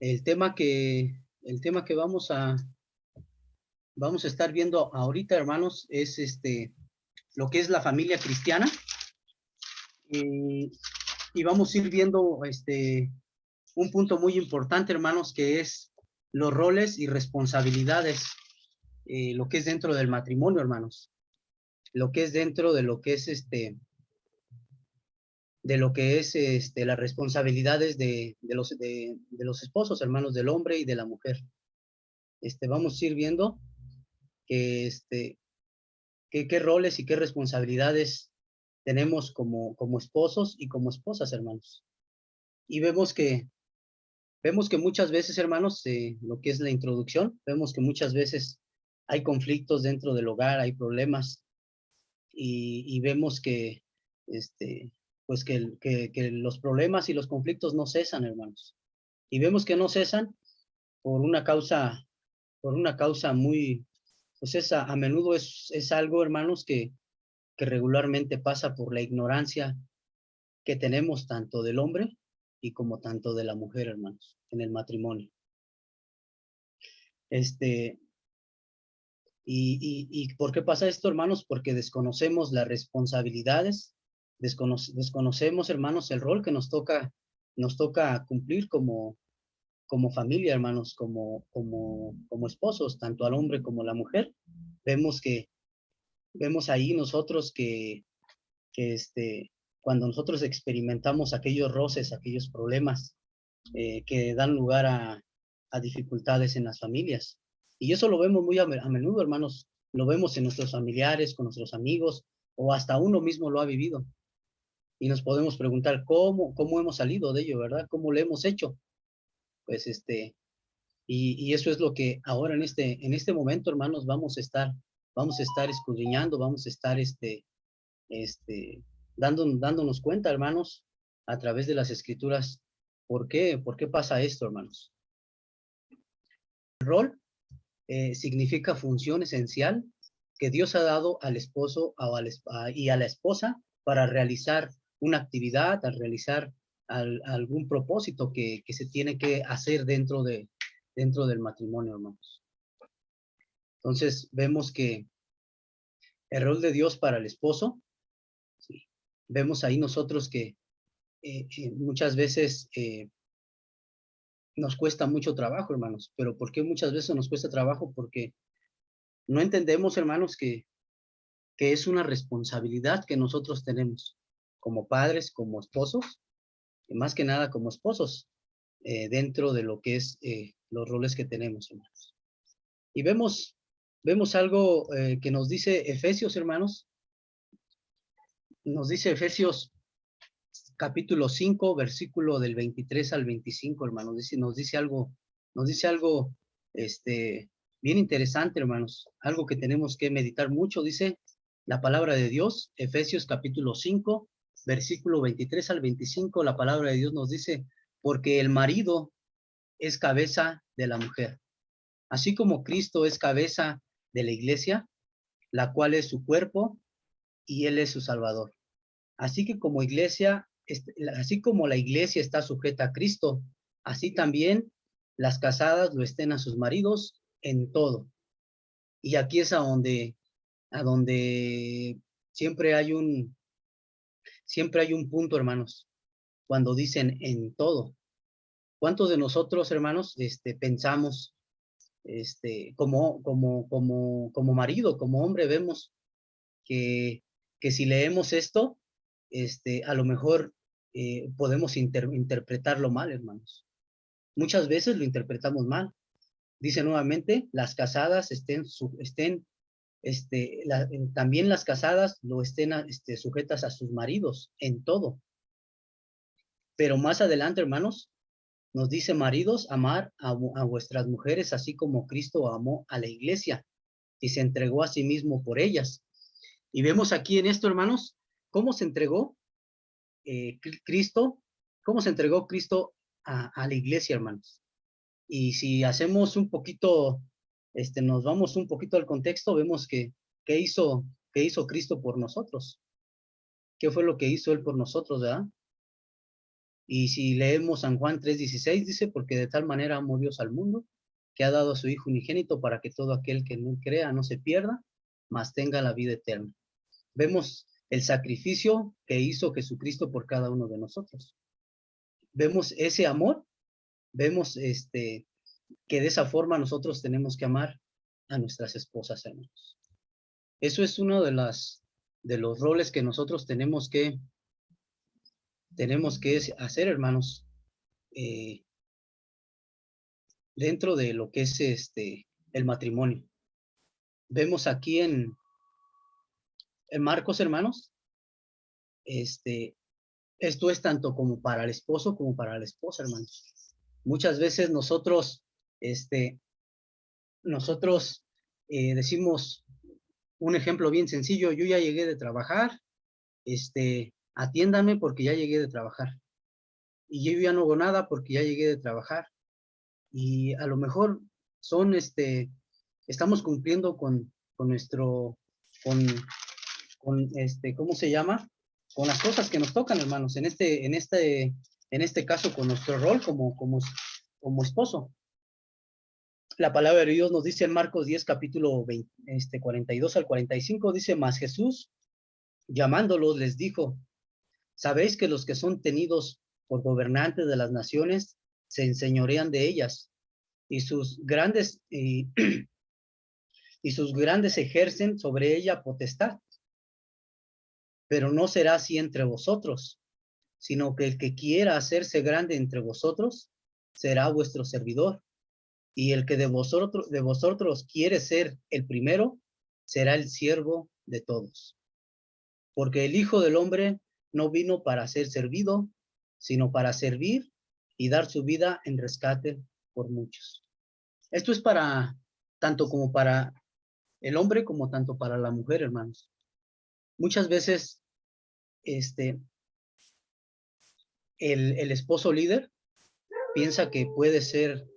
El tema que vamos a estar viendo ahorita, hermanos, es lo que es la familia cristiana. Y, y vamos a ir viendo un punto muy importante, hermanos, que es los roles y responsabilidades, lo que es dentro del matrimonio, hermanos. Lo que es dentro de lo que es las responsabilidades de los esposos, hermanos, del hombre y de la mujer. Vamos a ir viendo que qué roles y qué responsabilidades tenemos como esposos y como esposas, hermanos. Y vemos que muchas veces, hermanos, lo que es la introducción, vemos que muchas veces hay conflictos dentro del hogar, hay problemas, y vemos pues que los problemas y los conflictos no cesan, hermanos. Y vemos que no cesan por una causa muy, pues a menudo es algo, hermanos, que regularmente pasa por la ignorancia que tenemos tanto del hombre y como tanto de la mujer, hermanos, en el matrimonio. Este, ¿Y por qué pasa esto, hermanos? Porque desconocemos las responsabilidades, desconocemos, hermanos, el rol que nos toca cumplir como familia, hermanos, como esposos, tanto al hombre como a la mujer. Vemos ahí nosotros que cuando nosotros experimentamos aquellos roces, aquellos problemas que dan lugar a dificultades en las familias. Y eso lo vemos muy a menudo, hermanos. Lo vemos en nuestros familiares, con nuestros amigos, o hasta uno mismo lo ha vivido. Y nos podemos preguntar cómo hemos salido de ello, ¿verdad? ¿Cómo lo hemos hecho? Pues y eso es lo que ahora en este momento, hermanos, vamos a estar escudriñando, vamos a estar dándonos cuenta, hermanos, a través de las escrituras. ¿Por qué pasa esto, hermanos? El rol significa función esencial que Dios ha dado al esposo y a la esposa para realizar una actividad, al realizar algún propósito que se tiene que hacer dentro del matrimonio, hermanos. Entonces, vemos que el rol de Dios para el esposo, sí, vemos ahí nosotros que muchas veces nos cuesta mucho trabajo, hermanos. ¿Pero por qué muchas veces nos cuesta trabajo? Porque no entendemos, hermanos, que es una responsabilidad que nosotros tenemos como padres, como esposos, y más que nada como esposos, dentro de lo que es los roles que tenemos, hermanos. Y vemos algo que nos dice Efesios, hermanos. Nos dice Efesios capítulo 5, versículo del 23 al 25, hermanos. Nos dice algo bien interesante, hermanos. Algo que tenemos que meditar mucho. Dice la palabra de Dios, Efesios capítulo 5, versículo 23 al 25. La palabra de Dios nos dice: porque el marido es cabeza de la mujer, así como Cristo es cabeza de la iglesia, la cual es su cuerpo, y él es su salvador. Así que así como la iglesia está sujeta a Cristo, así también las casadas lo estén a sus maridos en todo. Y aquí es a donde siempre hay un punto, hermanos, cuando dicen en todo. ¿Cuántos de nosotros, hermanos, pensamos, como marido, como hombre, vemos que si leemos esto, a lo mejor podemos interpretarlo mal, hermanos? Muchas veces lo interpretamos mal. Dice nuevamente: las casadas también las casadas lo estén sujetas a sus maridos en todo. Pero más adelante, hermanos, nos dice: maridos, amar a vuestras mujeres, así como Cristo amó a la iglesia y se entregó a sí mismo por ellas. Y vemos aquí en esto, hermanos, cómo se entregó Cristo, cómo se entregó Cristo a la iglesia, hermanos. Y si hacemos un poquito, nos vamos un poquito al contexto, vemos qué hizo Cristo por nosotros. ¿Qué fue lo que hizo él por nosotros, verdad? Y si leemos San Juan 3:16, dice, porque de tal manera amó Dios al mundo, que ha dado a su Hijo unigénito para que todo aquel que en él crea no se pierda, mas tenga la vida eterna. Vemos el sacrificio que hizo Jesucristo por cada uno de nosotros. Vemos ese amor, vemos que de esa forma nosotros tenemos que amar a nuestras esposas, hermanos. Eso es uno de los roles que nosotros tenemos que hacer, hermanos, dentro de lo que es el matrimonio. Vemos aquí en Marcos, hermanos, esto es tanto como para el esposo como para la esposa, hermanos. Muchas veces nosotros decimos un ejemplo bien sencillo: yo ya llegué de trabajar, atiéndame porque ya llegué de trabajar. Y yo ya no hago nada porque ya llegué de trabajar. Y a lo mejor estamos cumpliendo con nuestro, ¿cómo se llama? Con las cosas que nos tocan, hermanos, en este caso, con nuestro rol como esposo. La palabra de Dios nos dice en Marcos 10, capítulo 20, 42 al 45, dice: mas Jesús, llamándolos, les dijo: sabéis que los que son tenidos por gobernantes de las naciones se enseñorean de ellas, y sus grandes ejercen sobre ella potestad. Pero no será así entre vosotros, sino que el que quiera hacerse grande entre vosotros será vuestro servidor, y el que de vosotros quiere ser el primero será el siervo de todos. Porque el Hijo del Hombre no vino para ser servido, sino para servir y dar su vida en rescate por muchos. Esto es tanto como para el hombre como tanto para la mujer, hermanos. Muchas veces el esposo líder piensa que puede ser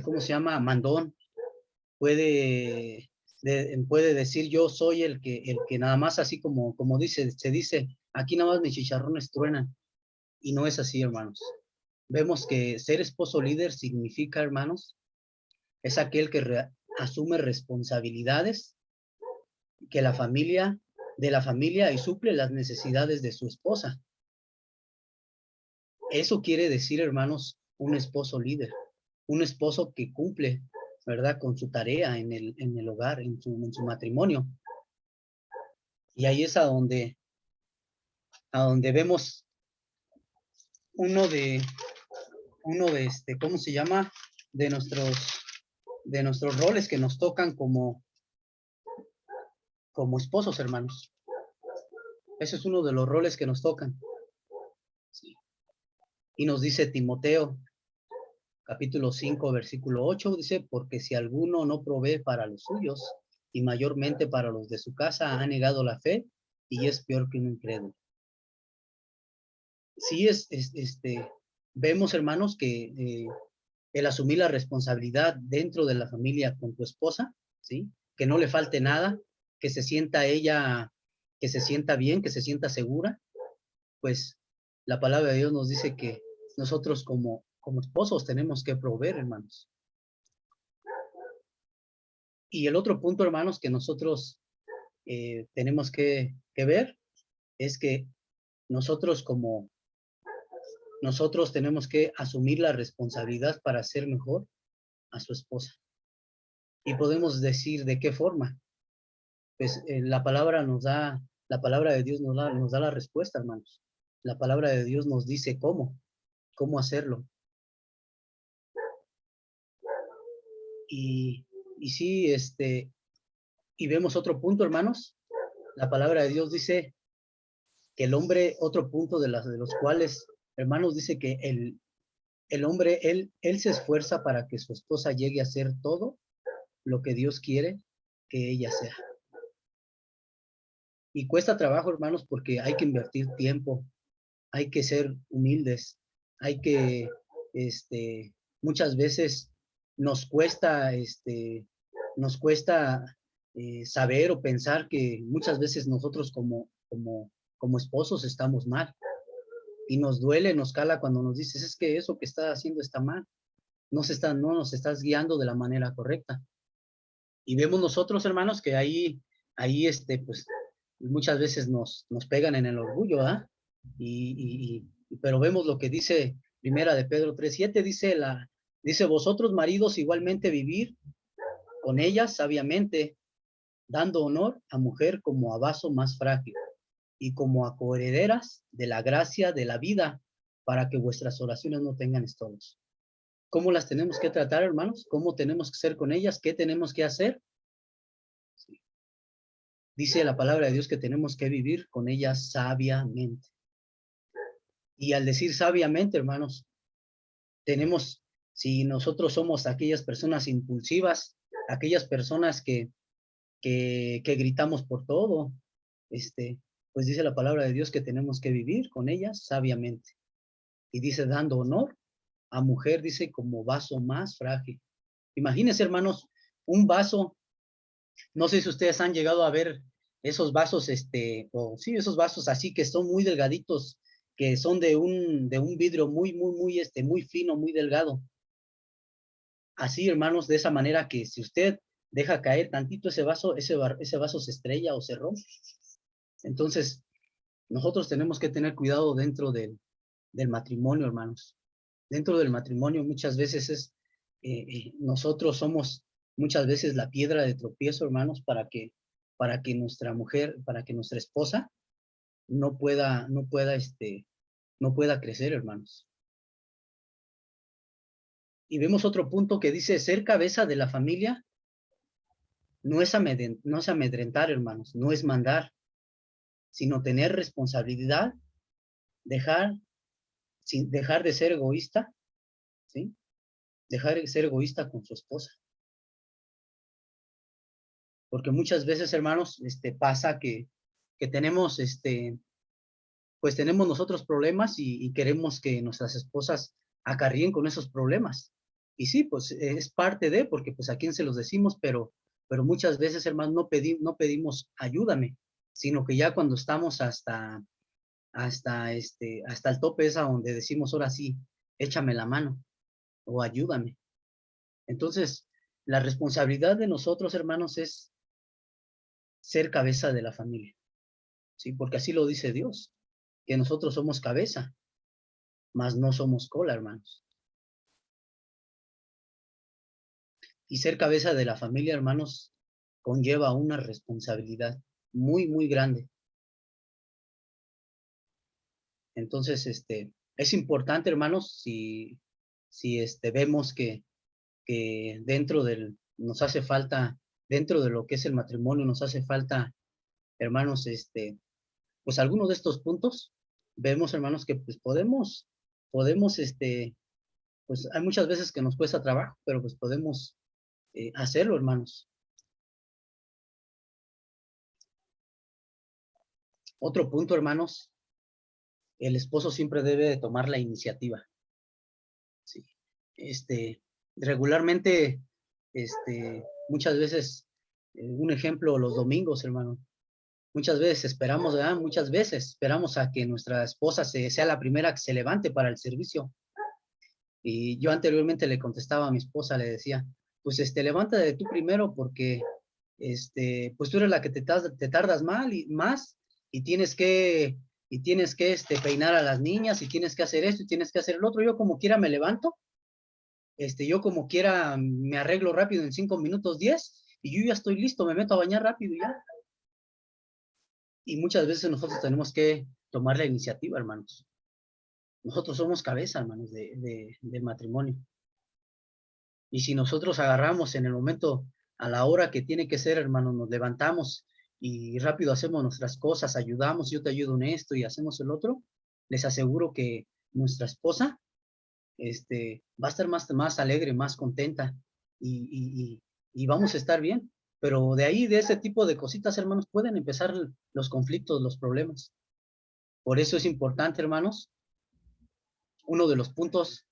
¿cómo se llama? Mandón. Puede decir: yo soy el que nada más, así como se dice, aquí nada más mis chicharrones truenan. Y no es así, hermanos. Vemos que ser esposo líder significa, hermanos, es aquel que asume responsabilidades de la familia y suple las necesidades de su esposa. Eso quiere decir, hermanos, un esposo líder, un esposo que cumple, ¿verdad?, con su tarea en el hogar, en su matrimonio. Y ahí es a donde vemos uno de ¿cómo se llama? De nuestros roles que nos tocan como esposos, hermanos. Ese es uno de los roles que nos tocan. Sí. Y nos dice Timoteo, capítulo 5, versículo 8, dice: porque si alguno no provee para los suyos, y mayormente para los de su casa, ha negado la fe, y es peor que un incrédulo. Sí, vemos, hermanos, que el asumir la responsabilidad dentro de la familia con tu esposa, ¿sí? Que no le falte nada, que se sienta ella, que se sienta bien, que se sienta segura, pues la palabra de Dios nos dice que nosotros como esposos tenemos que proveer, hermanos. Y el otro punto, hermanos, que nosotros tenemos que ver es que nosotros tenemos que asumir la responsabilidad para hacer mejor a su esposa. Y podemos decir de qué forma. Pues la palabra de Dios nos da la respuesta, hermanos. La palabra de Dios nos dice cómo hacerlo. Y sí, y vemos otro punto, hermanos. La palabra de Dios dice que el hombre, otro punto de los cuales, hermanos, dice que el hombre, él se esfuerza para que su esposa llegue a ser todo lo que Dios quiere que ella sea. Y cuesta trabajo, hermanos, porque hay que invertir tiempo, hay que ser humildes, hay que, muchas veces nos cuesta saber o pensar que muchas veces nosotros como esposos estamos mal. Y nos duele, nos cala cuando nos dices, es que eso que estás haciendo está mal. No nos estás guiando de la manera correcta. Y vemos nosotros, hermanos, que ahí pues, muchas veces nos pegan en el orgullo, ¿ah? Pero vemos lo que dice Primera de Pedro 3:7, dice, vosotros maridos igualmente vivir con ellas sabiamente, dando honor a mujer como a vaso más frágil y como a coherederas de la gracia de la vida, para que vuestras oraciones no tengan estorbos. ¿Cómo las tenemos que tratar, hermanos? ¿Cómo tenemos que ser con ellas? ¿Qué tenemos que hacer? Sí. Dice la palabra de Dios que tenemos que vivir con ellas sabiamente. Y al decir sabiamente, hermanos, si nosotros somos aquellas personas impulsivas, aquellas personas que gritamos por todo, pues dice la palabra de Dios que tenemos que vivir con ellas sabiamente. Y dice, dando honor a mujer, dice, como vaso más frágil. Imagínense, hermanos, un vaso, no sé si ustedes han llegado a ver esos vasos, o sí, esos vasos así que son muy delgaditos, que son de un vidrio muy fino, muy delgado. Así, hermanos, de esa manera que si usted deja caer tantito ese vaso, ese vaso se estrella o se rompe. Entonces, nosotros tenemos que tener cuidado dentro del matrimonio, hermanos. Dentro del matrimonio muchas veces nosotros somos muchas veces la piedra de tropiezo, hermanos, para que nuestra mujer, para que nuestra esposa no pueda crecer, hermanos. Y vemos otro punto que dice, ser cabeza de la familia no es amedrentar, hermanos, no es mandar, sino tener responsabilidad, dejar, dejar de ser egoísta, ¿sí? Dejar de ser egoísta con su esposa. Porque muchas veces, hermanos, pasa que tenemos, pues tenemos nosotros problemas y queremos que nuestras esposas acarríen con esos problemas. Y sí, pues es parte de, porque pues a quién se los decimos, pero muchas veces, hermanos, no pedimos ayúdame, sino que ya cuando estamos hasta el tope es a donde decimos, ahora sí, échame la mano o ayúdame. Entonces, la responsabilidad de nosotros, hermanos, es ser cabeza de la familia, ¿sí? Porque así lo dice Dios, que nosotros somos cabeza, mas no somos cola, hermanos. Y ser cabeza de la familia, hermanos, conlleva una responsabilidad muy grande. Entonces, es importante, hermanos, si vemos que nos hace falta, dentro de lo que es el matrimonio, nos hace falta, hermanos, pues algunos de estos puntos, vemos, hermanos, que pues podemos, pues hay muchas veces que nos cuesta trabajo, pero pues podemos hacerlo, hermanos. Otro punto, hermanos, el esposo siempre debe de tomar la iniciativa. Sí. Regularmente, muchas veces, un ejemplo, los domingos, hermano. Muchas veces esperamos, ¿verdad? Muchas veces esperamos a que nuestra esposa sea la primera que se levante para el servicio. Y yo anteriormente le contestaba a mi esposa, le decía, pues levántate tú primero porque pues tú eres la que te tardas más y tienes que peinar a las niñas y tienes que hacer esto y tienes que hacer el otro. Yo como quiera me levanto, yo como quiera me arreglo rápido en 5 minutos, 10 y yo ya estoy listo, me meto a bañar rápido y ya. Y muchas veces nosotros tenemos que tomar la iniciativa, hermanos. Nosotros somos cabeza, hermanos, del matrimonio. Y si nosotros agarramos en el momento, a la hora que tiene que ser, hermanos, nos levantamos y rápido hacemos nuestras cosas, ayudamos, yo te ayudo en esto y hacemos el otro, les aseguro que nuestra esposa va a estar más alegre, más contenta y vamos a estar bien. Pero de ahí, de ese tipo de cositas, hermanos, pueden empezar los conflictos, los problemas. Por eso es importante, hermanos, uno de los puntos,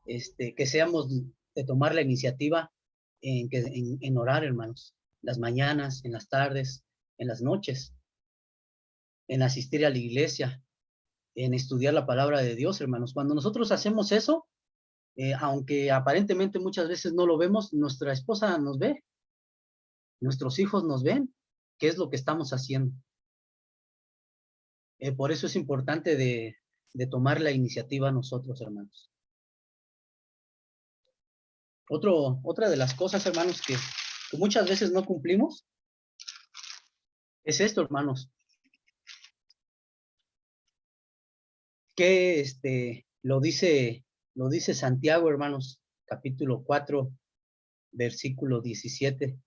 que seamos de tomar la iniciativa en orar, hermanos. las mañanas, en las tardes, en las noches, en asistir a la iglesia, en estudiar la palabra de Dios, hermanos. Cuando nosotros hacemos eso, aunque aparentemente muchas veces no lo vemos, nuestra esposa nos ve, nuestros hijos nos ven, qué es lo que estamos haciendo. Por eso es importante de tomar la iniciativa nosotros, hermanos. Otra de las cosas, hermanos, que muchas veces no cumplimos, es esto, hermanos. Que lo dice Santiago, hermanos, capítulo 4, versículo 17.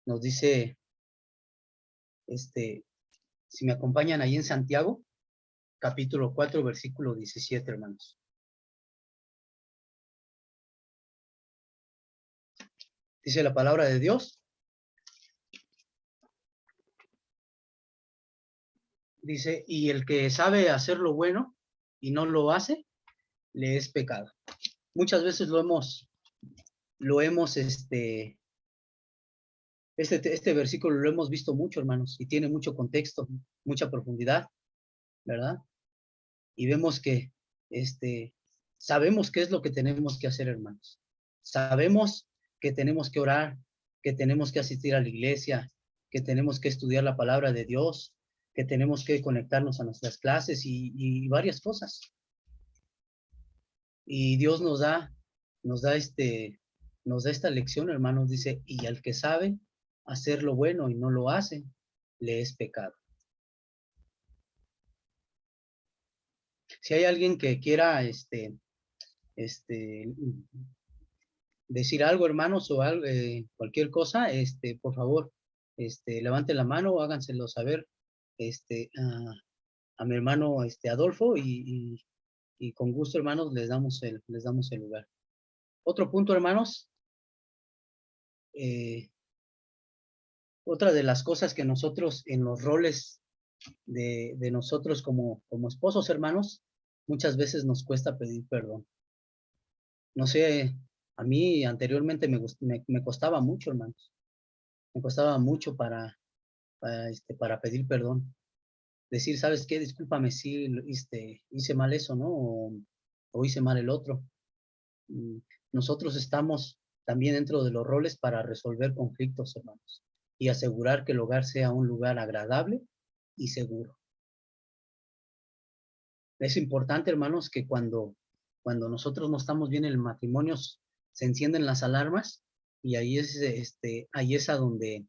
Nos dice, si me acompañan ahí en Santiago, capítulo 4, versículo 17, hermanos. Dice la palabra de Dios. Dice, y el que sabe hacer lo bueno y no lo hace, le es pecado. Muchas veces lo hemos, este versículo lo hemos visto mucho, hermanos, y tiene mucho contexto, mucha profundidad, ¿verdad? Y vemos que, sabemos qué es lo que tenemos que hacer, hermanos. Sabemos que tenemos que orar, que tenemos que asistir a la iglesia, que tenemos que estudiar la palabra de Dios, que tenemos que conectarnos a nuestras clases y varias cosas. Y Dios nos da esta lección, hermanos, dice, y al que sabe hacer lo bueno y no lo hace, le es pecado. Si hay alguien que quiera, decir algo, hermanos, o algo, cualquier cosa, por favor, levanten la mano o háganselo saber, a mi hermano, Adolfo, y con gusto, hermanos, les damos el lugar. Otro punto, hermanos, otra de las cosas que nosotros en los roles de nosotros como esposos, hermanos, muchas veces nos cuesta pedir perdón. No sé, a mí anteriormente me costaba mucho, hermanos. Me costaba mucho para pedir perdón. Decir, ¿sabes qué? Discúlpame si hice mal eso, ¿no? O hice mal el otro. Nosotros estamos también dentro de los roles para resolver conflictos, hermanos, y asegurar que el hogar sea un lugar agradable y seguro. Es importante, hermanos, que cuando nosotros no estamos bien en el matrimonio, se encienden las alarmas y ahí es a donde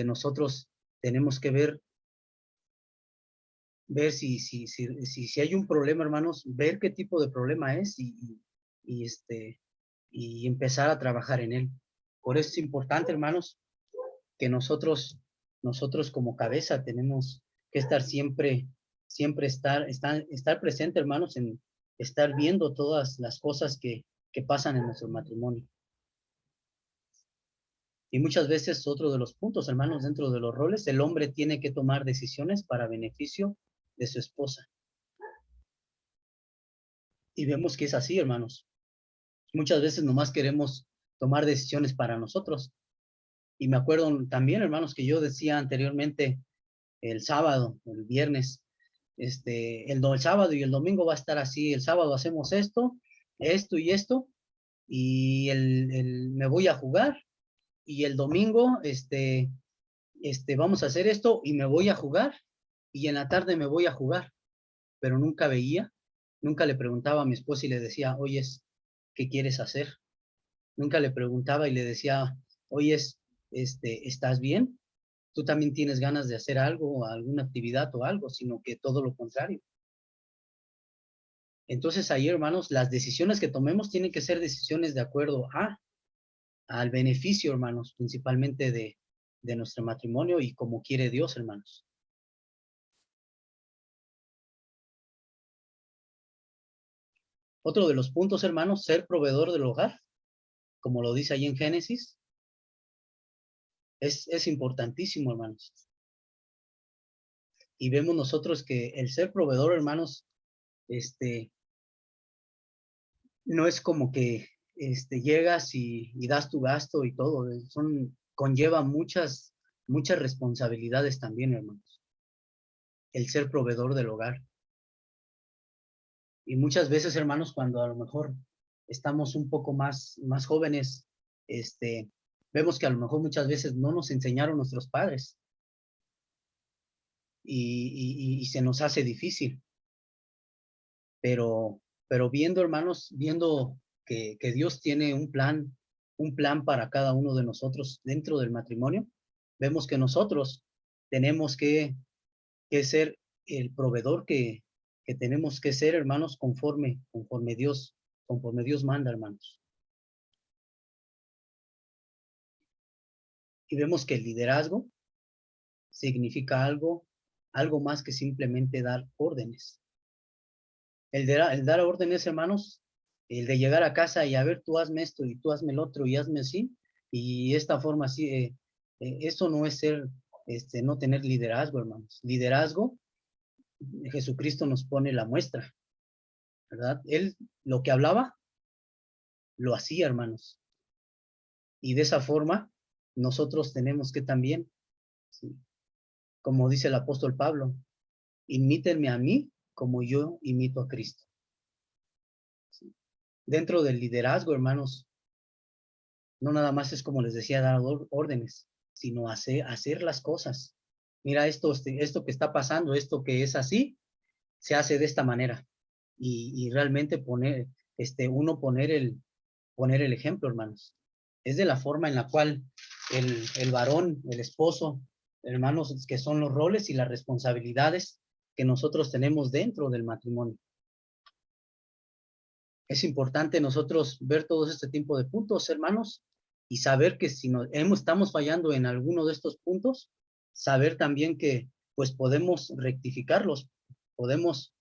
nosotros tenemos que ver si hay un problema, hermanos, ver qué tipo de problema es y empezar a trabajar en él. Por eso es importante, hermanos, que nosotros como cabeza tenemos que estar siempre estar presente, hermanos, en estar viendo todas las cosas que pasan en nuestro matrimonio. Y muchas veces otro de los puntos, hermanos, dentro de los roles, el hombre tiene que tomar decisiones para beneficio de su esposa. Y vemos que es así, hermanos. Muchas veces nomás queremos tomar decisiones para nosotros. Y me acuerdo también, hermanos, que yo decía anteriormente, el sábado, el viernes, el sábado y el domingo va a estar así. El sábado hacemos esto y esto, y me voy a jugar, y el domingo, vamos a hacer esto y me voy a jugar, y en la tarde me voy a jugar, pero nunca le preguntaba a mi esposa y le decía, oye, ¿qué quieres hacer? Nunca le preguntaba y le decía, oye, ¿estás bien? ¿Tú también tienes ganas de hacer algo, alguna actividad o algo? Sino que todo lo contrario. Entonces ahí, hermanos, las decisiones que tomemos tienen que ser decisiones de acuerdo al beneficio, hermanos, principalmente de nuestro matrimonio y como quiere Dios, hermanos. Otro de los puntos, hermanos, ser proveedor del hogar, como lo dice ahí en Génesis, es importantísimo, hermanos. Y vemos nosotros que el ser proveedor, hermanos, no es como que llegas y das tu gasto y todo. Conlleva muchas responsabilidades también, hermanos. El ser proveedor del hogar. Y muchas veces, hermanos, cuando a lo mejor estamos un poco más jóvenes, vemos que a lo mejor muchas veces no nos enseñaron nuestros padres y se nos hace difícil. Pero viendo, hermanos, viendo que Dios tiene un plan para cada uno de nosotros dentro del matrimonio, vemos que nosotros tenemos que ser el proveedor que tenemos que ser, hermanos, conforme Dios manda, hermanos. Y vemos que el liderazgo significa algo más que simplemente dar órdenes. El dar órdenes, hermanos, el de llegar a casa y a ver, tú hazme esto y tú hazme el otro y hazme así, y esta forma así, eso no es no tener liderazgo, hermanos. Liderazgo, Jesucristo nos pone la muestra, ¿verdad? Él lo que hablaba, lo hacía, hermanos. Y de esa forma, nosotros tenemos que también, ¿sí? Como dice el apóstol Pablo, imítenme a mí como yo imito a Cristo. ¿Sí? Dentro del liderazgo, hermanos, no nada más es como les decía, dar órdenes, sino hacer las cosas. Mira, esto que está pasando, esto que es así, se hace de esta manera. Y realmente poner el ejemplo, hermanos. Es de la forma en la cual el varón, el esposo, hermanos, que son los roles y las responsabilidades que nosotros tenemos dentro del matrimonio. Es importante nosotros ver todos este tipo de puntos, hermanos, y saber que si estamos fallando en alguno de estos puntos, saber también que pues podemos rectificarlos, podemos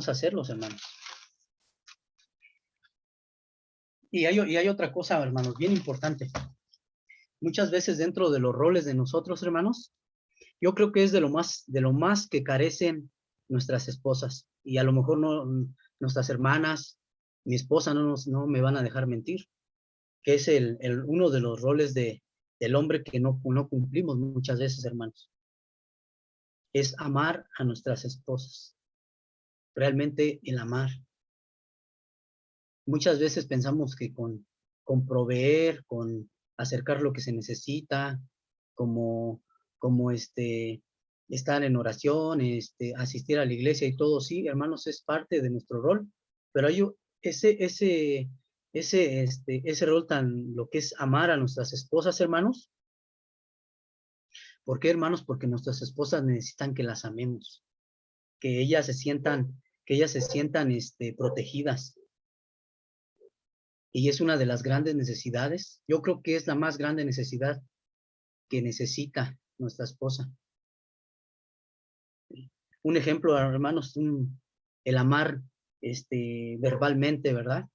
hacerlos, hermanos. Y hay otra cosa, hermanos, bien importante. Muchas veces dentro de los roles de nosotros, hermanos, yo creo que es de lo más que carecen nuestras esposas. Y a lo mejor no, nuestras hermanas, mi esposa no me van a dejar mentir, que es uno de los roles del hombre que no cumplimos muchas veces, hermanos. Es amar a nuestras esposas. Realmente el amar. Muchas veces pensamos que con proveer, con acercar lo que se necesita, como estar en oración, asistir a la iglesia y todo, sí, hermanos, es parte de nuestro rol, pero hay ese rol lo que es amar a nuestras esposas, hermanos. ¿Por qué, hermanos? Porque nuestras esposas necesitan que las amemos, que ellas se sientan protegidas. Y es una de las grandes necesidades. Yo creo que es la más grande necesidad que necesita nuestra esposa. Un ejemplo, hermanos, el amar verbalmente, ¿verdad?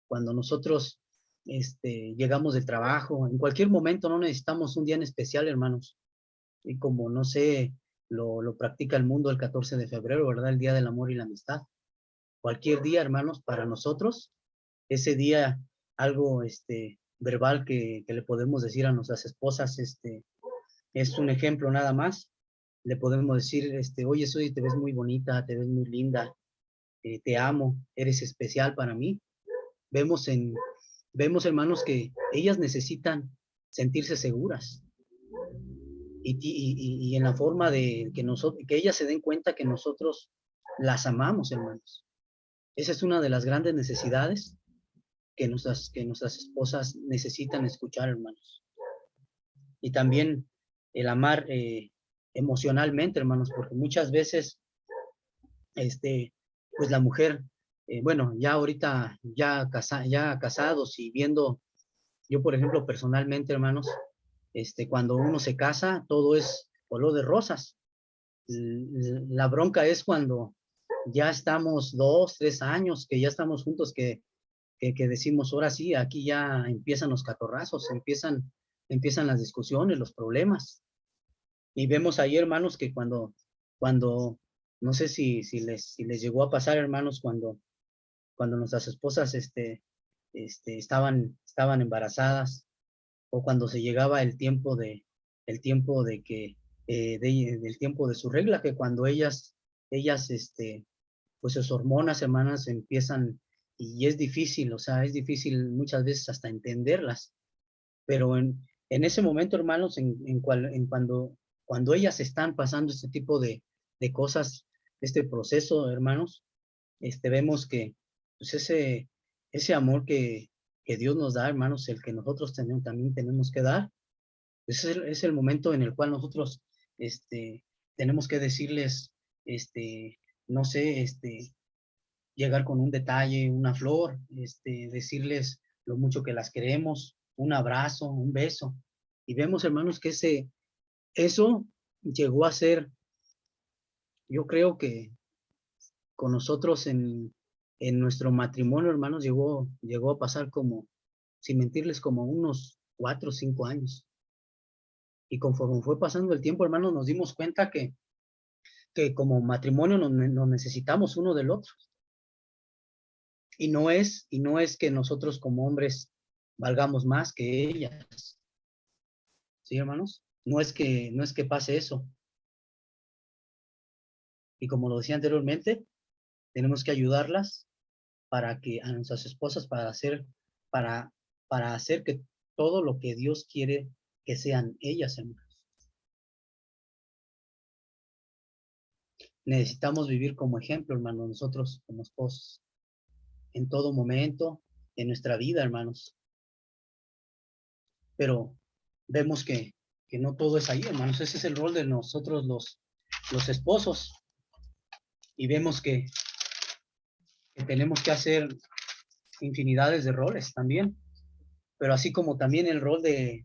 Cuando nosotros llegamos del trabajo, en cualquier momento, no necesitamos un día en especial, hermanos. Y como, no sé, lo practica el mundo el 14 de febrero, ¿verdad? El Día del Amor y la Amistad. Cualquier día, hermanos, para nosotros, ese día, algo verbal que le podemos decir a nuestras esposas, es un ejemplo nada más. Le podemos decir, oye, Soy, te ves muy bonita, te ves muy linda, te amo, eres especial para mí. Vemos, hermanos, que ellas necesitan sentirse seguras. Y en la forma de que ellas se den cuenta que nosotros las amamos, hermanos. Esa es una de las grandes necesidades que nuestras esposas necesitan escuchar, hermanos. Y también el amar emocionalmente, hermanos, porque muchas veces, pues la mujer, bueno, ya ahorita, ya casados y viendo, yo por ejemplo, personalmente, hermanos, cuando uno se casa, todo es color de rosas. La bronca es cuando ya estamos 2, 3 años, que ya estamos juntos, que decimos, ahora sí, aquí ya empiezan los catorrazos, empiezan las discusiones, los problemas. Y vemos ahí, hermanos, que cuando no sé si les llegó a pasar, hermanos, cuando nuestras esposas estaban embarazadas, o cuando se llegaba del tiempo de su regla, que cuando ellas, pues sus hormonas, hermanas, empiezan, y es difícil, o sea, es difícil muchas veces hasta entenderlas, pero en ese momento, hermanos, cuando ellas están pasando este tipo de cosas, este proceso, hermanos, vemos que pues ese amor que Dios nos da, hermanos, el que nosotros también tenemos que dar, es el momento en el cual nosotros tenemos que decirles, no sé, llegar con un detalle, una flor, decirles lo mucho que las queremos, un abrazo, un beso. Y vemos, hermanos, que eso llegó a ser, yo creo que con nosotros en nuestro matrimonio, hermanos, llegó a pasar como, sin mentirles, como unos 4 o 5 años. Y conforme fue pasando el tiempo, hermanos, nos dimos cuenta que como matrimonio nos necesitamos uno del otro. Y no es que nosotros como hombres valgamos más que ellas. ¿Sí, hermanos? No es que pase eso. Y como lo decía anteriormente, tenemos que ayudarlas para que a nuestras esposas para, para hacer que todo lo que Dios quiere que sean ellas, hermanos. Necesitamos vivir como ejemplo, hermanos, nosotros como esposos, en todo momento, en nuestra vida, hermanos. Pero vemos que no todo es ahí, hermanos. Ese es el rol de nosotros los esposos. Y vemos que tenemos que hacer infinidades de roles también. Pero así como también el rol de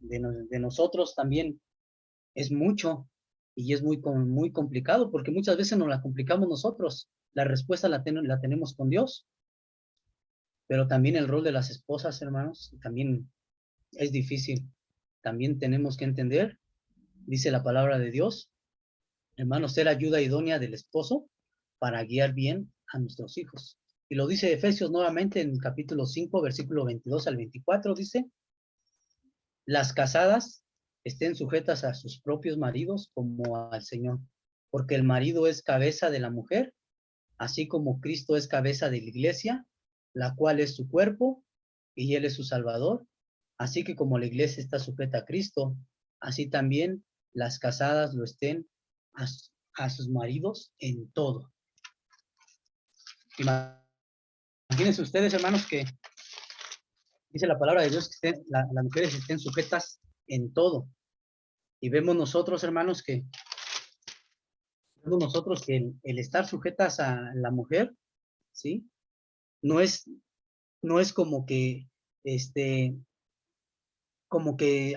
nosotros también es mucho y es muy complicado porque muchas veces nos la complicamos nosotros. La respuesta la tenemos con Dios, pero también el rol de las esposas, hermanos, también es difícil. También tenemos que entender, dice la palabra de Dios, hermanos, ser ayuda idónea del esposo para guiar bien a nuestros hijos. Y lo dice Efesios nuevamente en capítulo 5, versículo 22 al 24, dice, las casadas estén sujetas a sus propios maridos como al Señor, porque el marido es cabeza de la mujer, así como Cristo es cabeza de la iglesia, la cual es su cuerpo, y él es su salvador. Así que como la iglesia está sujeta a Cristo, así también las casadas lo estén a, a sus maridos en todo. Imagínense ustedes, hermanos, que dice la palabra de Dios que las mujeres estén sujetas en todo. Y vemos nosotros, hermanos, que el estar sujetas a la mujer, ¿sí? No es, no es como que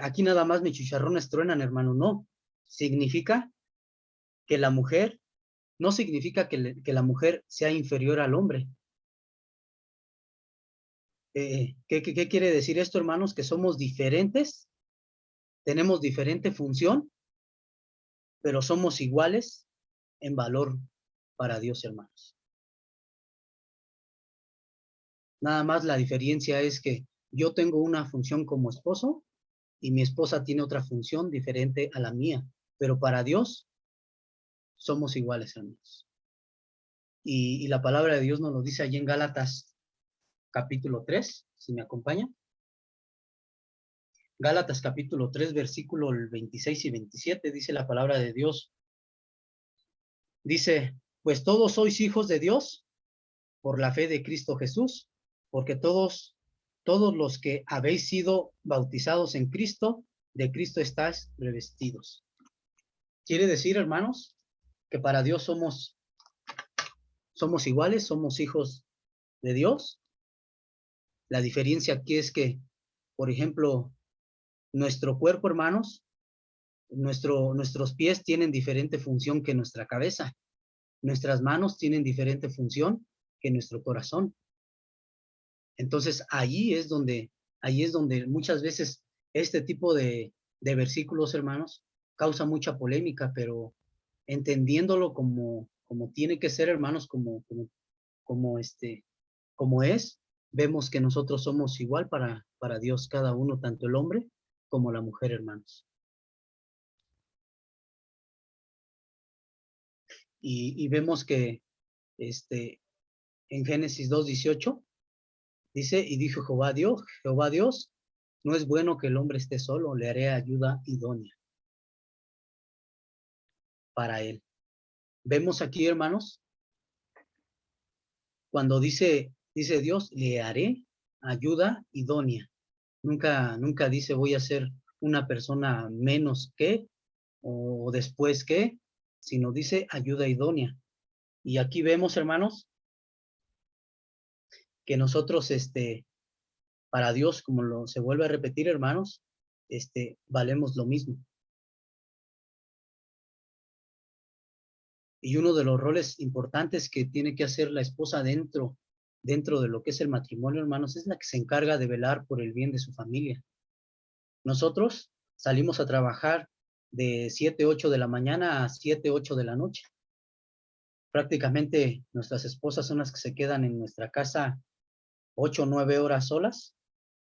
aquí nada más mis chicharrones truenan, hermano, no. Significa que la mujer, no significa que la mujer sea inferior al hombre. ¿Qué quiere decir esto, hermanos? Que somos diferentes, tenemos diferente función, pero somos iguales en valor para Dios, hermanos. Nada más la diferencia es que yo tengo una función como esposo y mi esposa tiene otra función diferente a la mía, pero para Dios somos iguales, hermanos. Y la palabra de Dios nos lo dice allí en Gálatas capítulo 3, si me acompaña. Gálatas capítulo 3, versículo 26 y 27, dice la palabra de Dios. Dice, pues todos sois hijos de Dios por la fe de Cristo Jesús, porque todos los que habéis sido bautizados en Cristo, de Cristo estáis revestidos. Quiere decir, hermanos, que para Dios somos iguales, somos hijos de Dios. La diferencia aquí es que, por ejemplo, nuestro cuerpo, hermanos, nuestros pies tienen diferente función que nuestra cabeza. Nuestras manos tienen diferente función que nuestro corazón. Entonces, ahí es donde muchas veces este tipo de versículos, hermanos, causa mucha polémica, pero entendiéndolo como tiene que ser, hermanos, como como es, vemos que nosotros somos igual para Dios, cada uno, tanto el hombre como la mujer, hermanos. Y vemos que en Génesis 2:18 dice, y dijo Jehová Dios, no es bueno que el hombre esté solo, le haré ayuda idónea para él. Vemos aquí, hermanos, cuando dice Dios, le haré ayuda idónea. Nunca dice voy a ser una persona menos que o después que, sino dice ayuda idónea. Y aquí vemos, hermanos, que nosotros, para Dios, como se vuelve a repetir, hermanos, valemos lo mismo. Y uno de los roles importantes que tiene que hacer la esposa dentro de lo que es el matrimonio, hermanos, es la que se encarga de velar por el bien de su familia. Nosotros salimos a trabajar de 7, 8 de la mañana a 7, 8 de la noche. Prácticamente nuestras esposas son las que se quedan en nuestra casa 8 o 9 horas solas,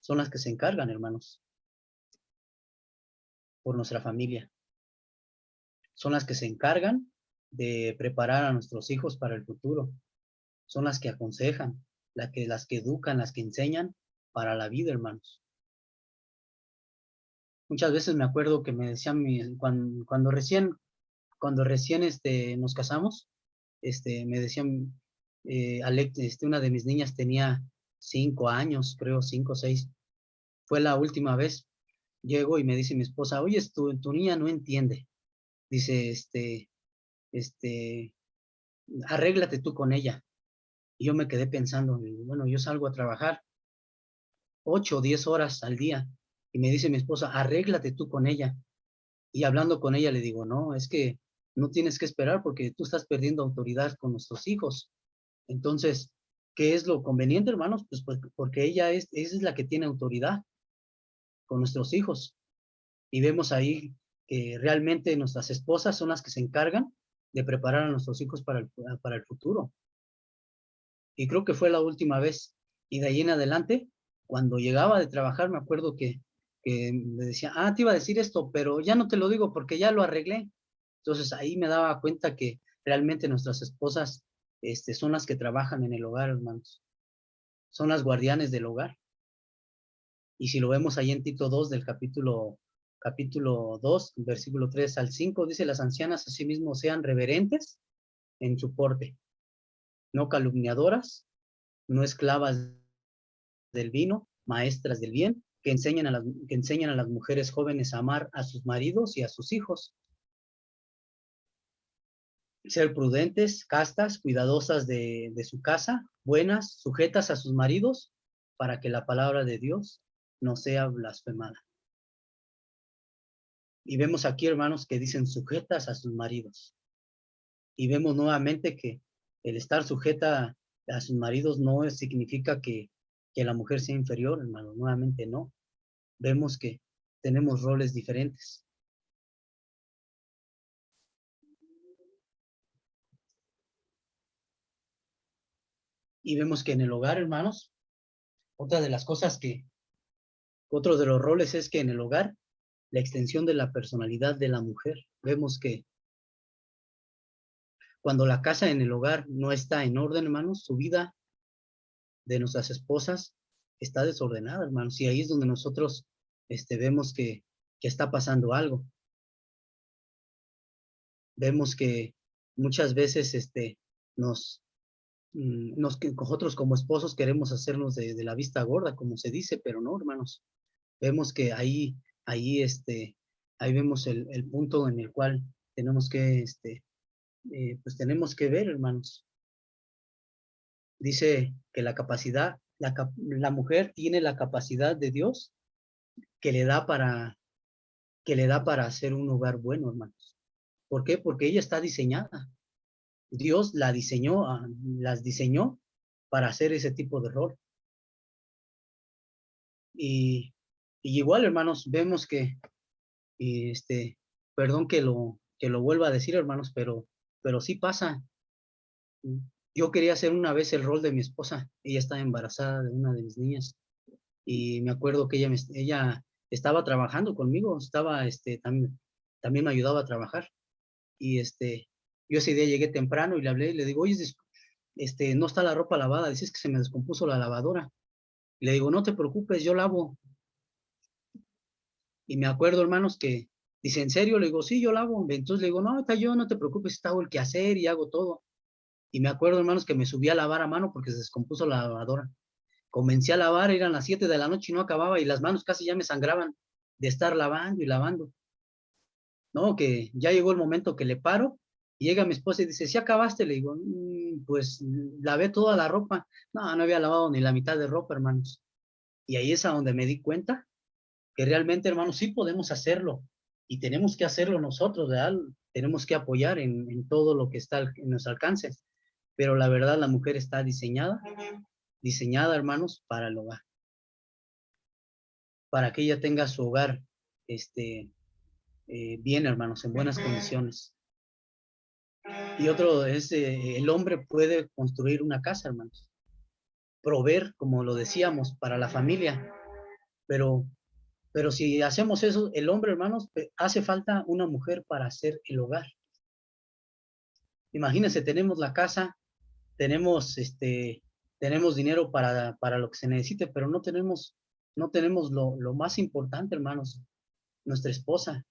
son las que se encargan, hermanos, por nuestra familia. Son las que se encargan de preparar a nuestros hijos para el futuro. Son las que aconsejan, las que educan, las que enseñan para la vida, hermanos. Muchas veces me acuerdo que me decían cuando recién nos casamos, me decían, una de mis niñas tenía 5 años, creo, 5 o 6. Fue la última vez. Llego y me dice mi esposa, oye, tu niña no entiende. Dice, arréglate tú con ella. Y yo me quedé pensando, bueno, yo salgo a trabajar 8 o 10 horas al día. Y me dice mi esposa, arréglate tú con ella. Y hablando con ella le digo, no, es que no tienes que esperar porque tú estás perdiendo autoridad con nuestros hijos. Entonces, ¿qué es lo conveniente, hermanos? Pues porque ella es la que tiene autoridad con nuestros hijos. Y vemos ahí que realmente nuestras esposas son las que se encargan de preparar a nuestros hijos para el futuro. Y creo que fue la última vez. Y de ahí en adelante, cuando llegaba de trabajar, me acuerdo que me decía, te iba a decir esto, pero ya no te lo digo porque ya lo arreglé. Entonces ahí me daba cuenta que realmente nuestras esposas son las que trabajan en el hogar, hermanos. Son las guardianes del hogar. Y si lo vemos ahí en Tito 2 del capítulo 2, versículo 3 al 5, dice, las ancianas asimismo sean reverentes en su porte, no calumniadoras, no esclavas del vino, maestras del bien, que enseñan a las mujeres jóvenes a amar a sus maridos y a sus hijos, ser prudentes, castas, cuidadosas de su casa, buenas, sujetas a sus maridos, para que la palabra de Dios no sea blasfemada. Y vemos aquí, hermanos, que dicen sujetas a sus maridos. Y vemos nuevamente que el estar sujeta a sus maridos no significa que la mujer sea inferior, hermano, nuevamente no. Vemos que tenemos roles diferentes. Y vemos que en el hogar, hermanos, otro de los roles es que en el hogar, la extensión de la personalidad de la mujer. Vemos que cuando la casa en el hogar no está en orden, hermanos, su vida de nuestras esposas está desordenada, hermanos. Y ahí es donde nosotros vemos que está pasando algo. Vemos que muchas veces nosotros como esposos queremos hacernos de la vista gorda, como se dice, pero no, hermanos. Vemos que ahí, ahí vemos el punto en el cual tenemos que, pues tenemos que ver, hermanos. Dice que la mujer tiene la capacidad de Dios que le da para hacer un hogar bueno, hermanos. ¿Por qué? Porque ella está diseñada. Dios las diseñó para hacer ese tipo de rol. Y igual, hermanos, vemos que, perdón que lo vuelva a decir, hermanos, pero sí pasa. Yo quería hacer una vez el rol de mi esposa. Ella estaba embarazada de una de mis niñas y me acuerdo que ella estaba trabajando conmigo, estaba, también me ayudaba a trabajar y yo ese día llegué temprano y le hablé y le digo, oye, no está la ropa lavada, dices que se me descompuso la lavadora. Y le digo, no te preocupes, yo lavo. Y me acuerdo, hermanos, que dice, ¿en serio? Le digo, sí, yo lavo. Entonces le digo, no, está yo, no te preocupes, hago el quehacer y hago todo. Y me acuerdo, hermanos, que me subí a lavar a mano porque se descompuso la lavadora. Comencé a lavar, eran las 7 de la noche y no acababa y las manos casi ya me sangraban de estar lavando y lavando. No, que ya llegó el momento que le paro y llega mi esposa y dice, ¿sí acabaste? Le digo, pues lavé toda la ropa. No, no había lavado ni la mitad de ropa, hermanos. Y ahí es a donde me di cuenta que realmente, hermanos, sí podemos hacerlo y tenemos que hacerlo nosotros, ¿verdad? Tenemos que apoyar en todo lo que está en nuestro alcance. Pero la verdad, la mujer está diseñada, hermanos, para el hogar, para que ella tenga su hogar, bien, hermanos, en buenas condiciones. Y otro es, el hombre puede construir una casa, hermanos, proveer, como lo decíamos, para la familia, pero, pero si hacemos eso, el hombre, hermanos, hace falta una mujer para hacer el hogar. Imagínense, tenemos la casa, tenemos, tenemos dinero para lo que se necesite, pero no tenemos lo más importante, hermanos, nuestra esposa.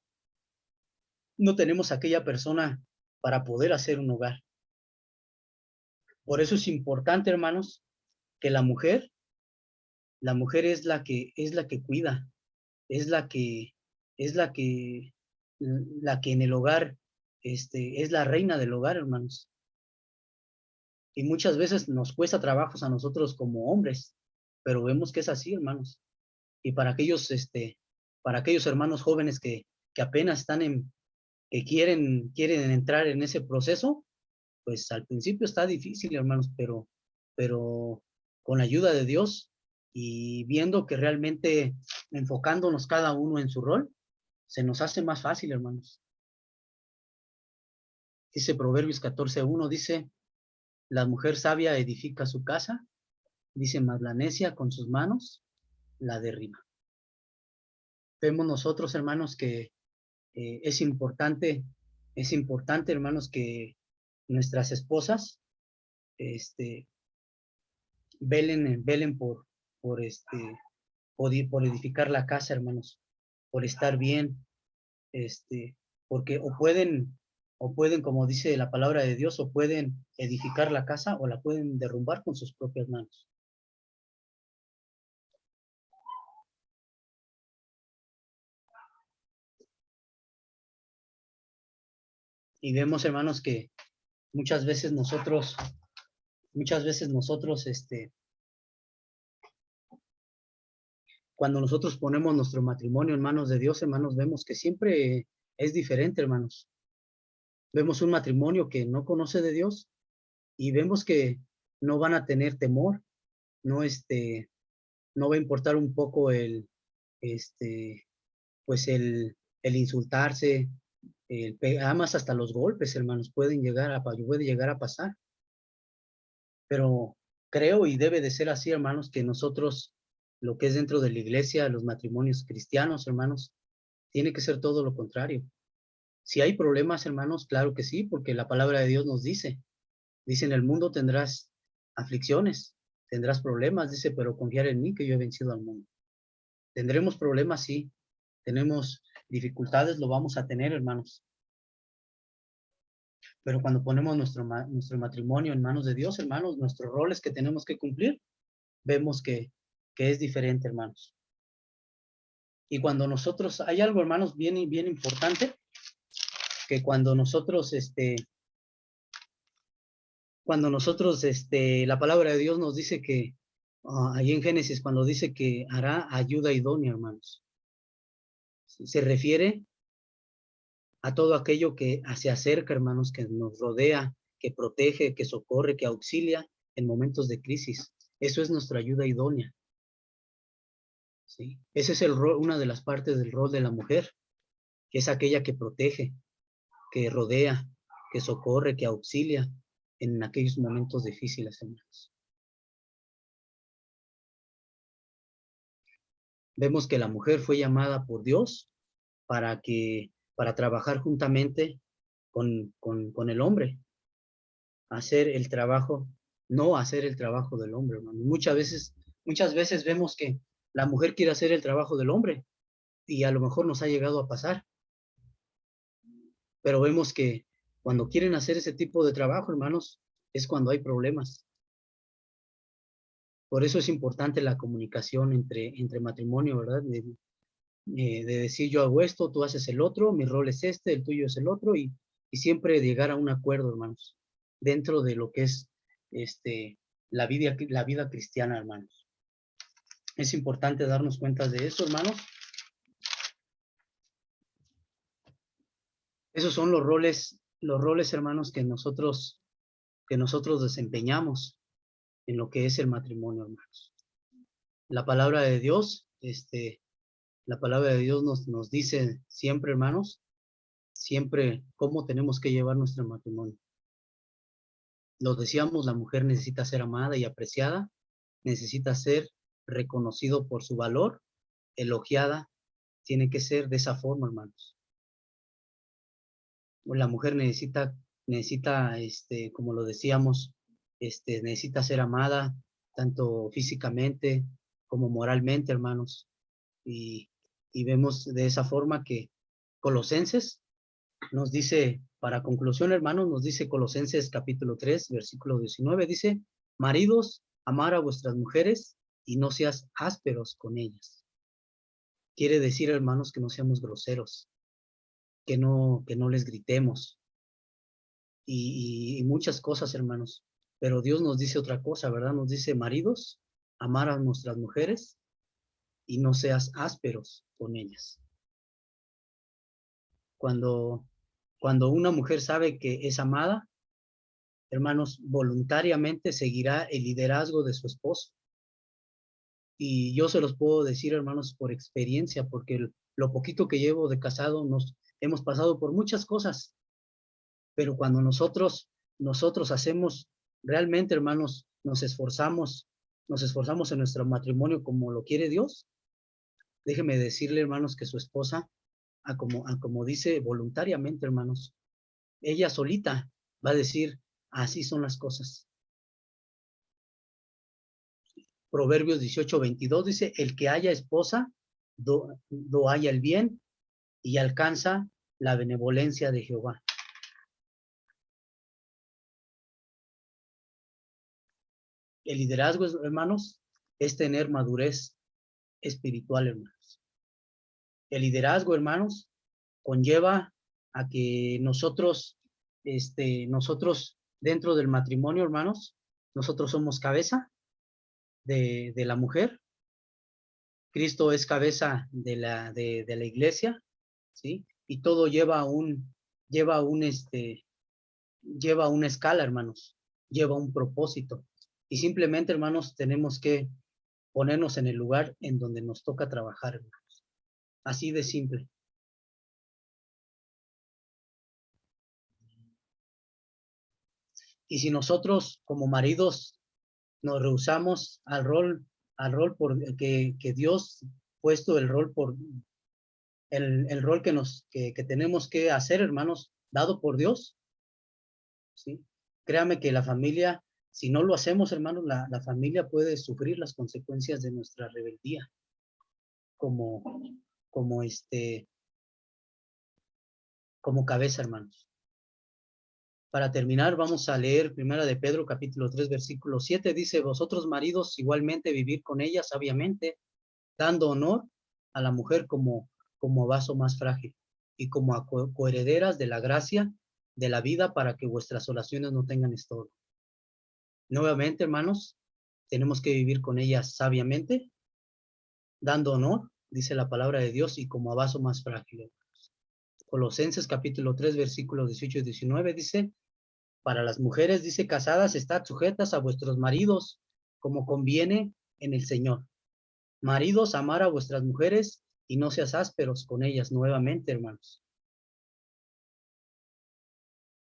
No tenemos aquella persona para poder hacer un hogar. Por eso es importante, hermanos, que la mujer es la que cuida, es la que, es la que en el hogar, es la reina del hogar, hermanos. Y muchas veces nos cuesta trabajos a nosotros como hombres, pero vemos que es así, hermanos. Y para aquellos hermanos jóvenes que apenas que quieren entrar en ese proceso, pues al principio está difícil, hermanos, pero con la ayuda de Dios y viendo que realmente enfocándonos cada uno en su rol, se nos hace más fácil, hermanos. Dice Proverbios 14:1, dice, la mujer sabia edifica su casa, dice, mas la necia con sus manos la derriba. Vemos nosotros, hermanos, que es importante, hermanos, que nuestras esposas, este, velen por edificar la casa, hermanos, por estar bien, porque o pueden, como dice la palabra de Dios, o pueden edificar la casa o la pueden derrumbar con sus propias manos. Y vemos, hermanos, que muchas veces nosotros, cuando nosotros ponemos nuestro matrimonio en manos de Dios, hermanos, vemos que siempre es diferente, hermanos. Vemos un matrimonio que no conoce de Dios y vemos que no van a tener temor, no, no va a importar un poco pues el insultarse, además hasta los golpes, hermanos, puede llegar a pasar. Pero creo y debe de ser así, hermanos, que nosotros, lo que es dentro de la iglesia, los matrimonios cristianos, hermanos, tiene que ser todo lo contrario. Si hay problemas, hermanos, claro que sí, porque la palabra de Dios nos dice, en el mundo tendrás aflicciones, tendrás problemas, dice, pero confiar en mí que yo he vencido al mundo. Tendremos problemas, sí, tenemos dificultades, lo vamos a tener, hermanos. Pero cuando ponemos nuestro matrimonio en manos de Dios, hermanos, nuestros roles que tenemos que cumplir, vemos que es diferente, hermanos. Y cuando nosotros, hay algo, hermanos, bien, bien importante, que la palabra de Dios nos dice que, ahí en Génesis, cuando dice que hará ayuda idónea, hermanos, se refiere a todo aquello que se acerca, hermanos, que nos rodea, que protege, que socorre, que auxilia en momentos de crisis. Eso es nuestra ayuda idónea. ¿Sí? Ese es el rol, una de las partes del rol de la mujer, que es aquella que protege, que rodea, que socorre, que auxilia en aquellos momentos difíciles, hermanos. Vemos que la mujer fue llamada por Dios para trabajar juntamente con el hombre, hacer el trabajo, no hacer el trabajo del hombre, hermano. Muchas veces vemos que la mujer quiere hacer el trabajo del hombre y a lo mejor nos ha llegado a pasar, pero vemos que cuando quieren hacer ese tipo de trabajo, hermanos, es cuando hay problemas. Por eso es importante la comunicación entre matrimonio, ¿verdad? De decir yo hago esto, tú haces el otro, mi rol es este, el tuyo es el otro, y siempre llegar a un acuerdo, hermanos, dentro de lo que es la vida cristiana, hermanos. Es importante darnos cuenta de eso, hermanos. Esos son los roles, hermanos, que nosotros desempeñamos en lo que es el matrimonio, hermanos. La palabra de Dios, nos dice siempre, hermanos, siempre cómo tenemos que llevar nuestro matrimonio. Lo decíamos, la mujer necesita ser amada y apreciada, necesita ser reconocido por su valor, elogiada, tiene que ser de esa forma, hermanos. La mujer necesita, como lo decíamos, necesita ser amada, tanto físicamente como moralmente, hermanos. Y vemos de esa forma que Colosenses nos dice, para conclusión, hermanos, nos dice Colosenses capítulo 3, versículo 19, dice, maridos, amar a vuestras mujeres y no seas ásperos con ellas. Quiere decir, hermanos, que no seamos groseros, que no les gritemos y muchas cosas, hermanos. Pero Dios nos dice otra cosa, ¿verdad? Nos dice, maridos, amar a nuestras mujeres y no seas ásperos con ellas. Cuando una mujer sabe que es amada, hermanos, voluntariamente seguirá el liderazgo de su esposo. Y yo se los puedo decir, hermanos, por experiencia, porque lo poquito que llevo de casado nos hemos pasado por muchas cosas, pero cuando nosotros hacemos realmente, hermanos, nos esforzamos en nuestro matrimonio como lo quiere Dios, déjeme decirle, hermanos, que su esposa, como dice voluntariamente, hermanos, ella solita va a decir, así son las cosas. Proverbios 18:22 dice, el que haya esposa, do haya el bien y alcanza la benevolencia de Jehová. El liderazgo, hermanos, es tener madurez espiritual, hermanos. El liderazgo, hermanos, conlleva a que nosotros dentro del matrimonio, hermanos, nosotros somos cabeza de la mujer. Cristo es cabeza de la iglesia, ¿sí? Y todo lleva una escala, hermanos, lleva un propósito. Y simplemente, hermanos, tenemos que ponernos en el lugar en donde nos toca trabajar, hermanos. Así de simple. Y si nosotros como maridos nos rehusamos al rol por que Dios puesto el rol por el rol que tenemos que hacer, hermanos, dado por Dios, ¿sí? Créame que la familia, si no lo hacemos, hermanos, la familia puede sufrir las consecuencias de nuestra rebeldía, como, como como cabeza, hermanos. Para terminar, vamos a leer Primera de Pedro, capítulo 3, versículo 7. Dice, vosotros maridos, igualmente vivir con ella sabiamente, dando honor a la mujer como vaso más frágil y como a coherederas de la gracia de la vida para que vuestras oraciones no tengan estorbo. Nuevamente, hermanos, tenemos que vivir con ella sabiamente, dando honor, dice la palabra de Dios, y como a vaso más frágil. Colosenses capítulo 3, versículos 18 y 19 dice, para las mujeres, dice, casadas, estad sujetas a vuestros maridos, como conviene en el Señor. Maridos, amar a vuestras mujeres y no seas ásperos con ellas nuevamente, hermanos.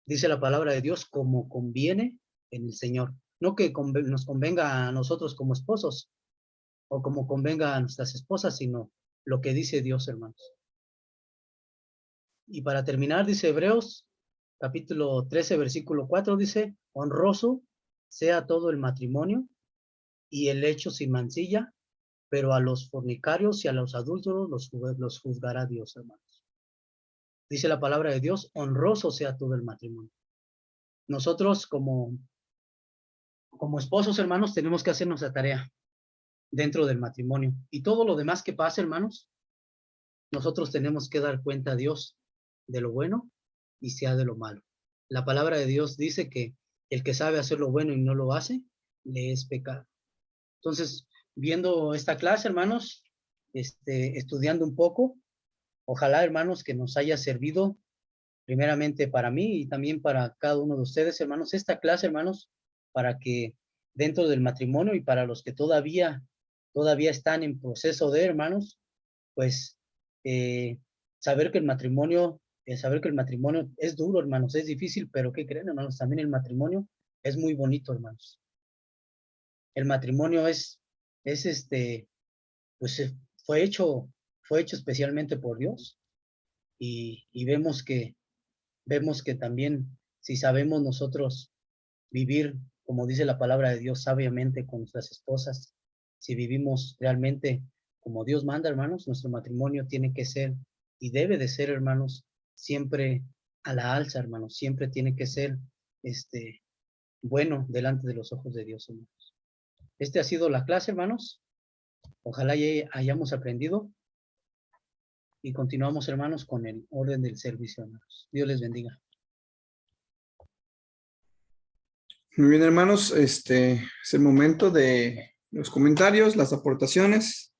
Dice la palabra de Dios, como conviene en el Señor. No que nos convenga a nosotros como esposos o como convenga a nuestras esposas, sino lo que dice Dios, hermanos. Y para terminar, dice Hebreos, capítulo 13, versículo 4, dice, honroso sea todo el matrimonio y el hecho sin mancilla, pero a los fornicarios y a los adúlteros los juzgará Dios, hermanos. Dice la palabra de Dios, honroso sea todo el matrimonio. Nosotros como esposos, hermanos, tenemos que hacer nuestra tarea dentro del matrimonio. Y todo lo demás que pasa, hermanos, nosotros tenemos que dar cuenta a Dios de lo bueno y sea de lo malo. La palabra de Dios dice que el que sabe hacer lo bueno y no lo hace, le es pecado. Entonces, viendo esta clase, hermanos, estudiando un poco, ojalá, hermanos, que nos haya servido primeramente para mí y también para cada uno de ustedes, hermanos, esta clase, hermanos, para que dentro del matrimonio y para los que todavía están en proceso de, hermanos, pues saber que el matrimonio es duro, hermanos, es difícil, pero ¿qué creen, hermanos? También el matrimonio es muy bonito, hermanos. El matrimonio pues fue hecho especialmente por Dios y vemos que también si sabemos nosotros vivir, como dice la palabra de Dios, sabiamente con nuestras esposas, si vivimos realmente como Dios manda, hermanos, nuestro matrimonio tiene que ser y debe de ser, hermanos, siempre a la alza, hermanos, siempre tiene que ser bueno delante de los ojos de Dios, hermanos. Ha sido la clase, hermanos. Ojalá hayamos aprendido y continuamos, hermanos, con el orden del servicio, hermanos. Dios les bendiga. Muy bien, hermanos, es el momento de los comentarios, las aportaciones.